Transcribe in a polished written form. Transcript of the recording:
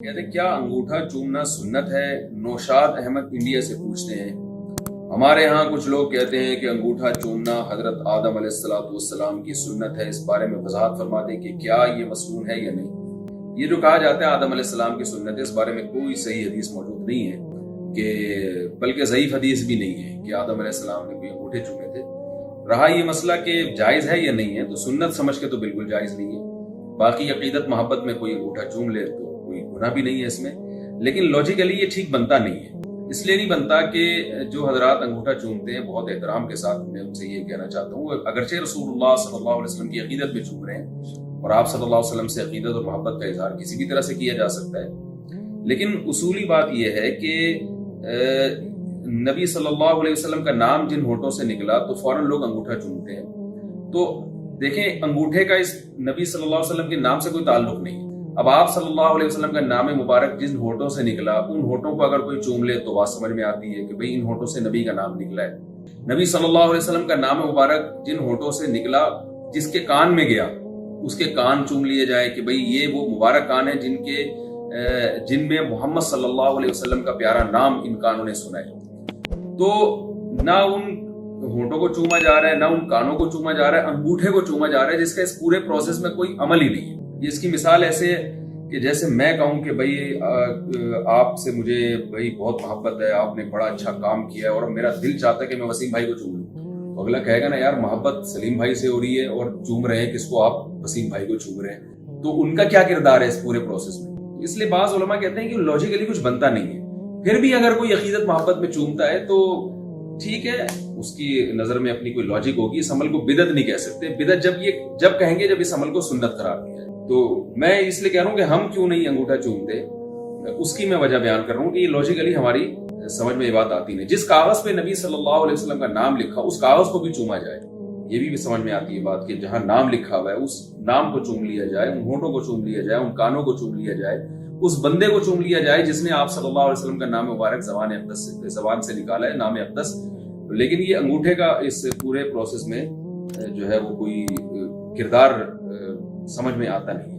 کہتے ہیں کیا انگوٹھا چومنا سنت ہے؟ نوشاد احمد انڈیا سے پوچھتے ہیں۔ ہمارے ہاں کچھ لوگ کہتے ہیں کہ انگوٹھا چومنا حضرت آدم علیہ السلام کی سنت ہے، اس بارے میں وضاحت فرما دیں کہ کیا یہ مسنون ہے یا نہیں۔ یہ جو کہا جاتا ہے آدم علیہ السلام کی سنت ہے، اس بارے میں کوئی صحیح حدیث موجود نہیں ہے، کہ بلکہ ضعیف حدیث بھی نہیں ہے کہ آدم علیہ السلام نے کوئی انگوٹھے چومے تھے۔ رہا یہ مسئلہ کہ جائز ہے یا نہیں ہے، تو سنت سمجھ کے تو بالکل جائز نہیں ہے۔ باقی عقیدت محبت میں کوئی انگوٹھا چوم لے تو کوئی گناہ بھی نہیں ہے اس میں، لیکن لاجیکلی یہ ٹھیک بنتا نہیں ہے۔ اس لیے نہیں بنتا کہ جو حضرات انگوٹھا چومتے ہیں، بہت احترام کے ساتھ میں ان سے یہ کہنا چاہتا ہوں، اگرچہ رسول اللہ صلی اللہ علیہ وسلم کی عقیدت میں چوم رہے ہیں اور آپ صلی اللہ علیہ وسلم سے عقیدت اور محبت کا اظہار کسی بھی طرح سے کیا جا سکتا ہے، لیکن اصولی بات یہ ہے کہ نبی صلی اللہ علیہ وسلم کا نام جن ہونٹوں سے نکلا تو فوراً لوگ انگوٹھا چومتے ہیں۔ تو دیکھیں، انگوٹھے کا اس نبی صلی اللہ علیہ وسلم کے نام سے کوئی تعلق نہیں ہے۔ اب آپ صلی اللہ علیہ وسلم کا نام مبارک جن ہونٹوں سے نکلا، ان ہونٹوں کو اگر کوئی چوم لے تو بات سمجھ میں آتی ہے کہ بھئی ان ہونٹوں سے نبی کا نام نکلا ہے۔ نبی صلی اللہ علیہ وسلم کا نام مبارک جن ہونٹوں سے نکلا، جس کے کان میں گیا، اس کے کان چوم لیے جائے کہ بھئی یہ وہ مبارک کان ہیں جن میں محمد صلی اللہ علیہ وسلم کا پیارا نام ان کانوں نے سنا ہے۔ تو نہ ان ہونٹوں کو چوما جا رہا ہے، نہ ان کانوں کو چوما جا رہا ہے، انگوٹھے کو چوما جا رہا ہے، جس کا اس پورے پروسیس میں کوئی عمل ہی نہیں ہے۔ یہ اس کی مثال ایسے ہے کہ جیسے میں کہوں کہ بھئی آپ سے مجھے بھئی بہت محبت ہے، آپ نے بڑا اچھا کام کیا ہے اور میرا دل چاہتا ہے کہ میں وسیم بھائی کو چوم لوں، تو اگلا کہے گا نا یار محبت سلیم بھائی سے ہو رہی ہے اور چوم رہے ہیں کس کو؟ آپ وسیم بھائی کو چوم رہے ہیں، تو ان کا کیا کردار ہے اس پورے پروسیس میں؟ اس لیے بعض علماء کہتے ہیں کہ لاجیکلی کچھ بنتا نہیں ہے۔ پھر بھی اگر کوئی عقیدت محبت میں چومتا ہے تو ٹھیک ہے، اس کی نظر میں اپنی کوئی لاجک ہوگی۔ اس عمل کو بدعت نہیں کہہ سکتے، بدعت جب کہیں گے جب اس عمل کو سنت قرار دیا ہے۔ تو میں اس لیے کہہ رہا ہوں کہ ہم کیوں نہیں انگوٹھا چومتے، اس کی میں وجہ بیان کر رہا ہوں کہ یہ لاجیکلی ہماری سمجھ میں یہ بات آتی نہیں۔ جس کاغذ پہ نبی صلی اللہ علیہ وسلم کا نام لکھا، اس کاغذ کو بھی چوما جائے، یہ بھی سمجھ میں آتی ہے بات کہ جہاں نام لکھا ہوا ہے اس نام کو چوم لیا جائے، ان ہونٹوں کو چوم لیا جائے، ان کانوں کو چوم لیا جائے، اس بندے کو چوم لیا جائے جس نے آپ صلی اللہ علیہ وسلم کا نام مبارک زبان سے نکالا ہے، نام اقدس۔ لیکن یہ انگوٹھے کا اس پورے پروسیس میں جو ہے وہ کوئی کردار سمجھ میں آتا نہیں ہے۔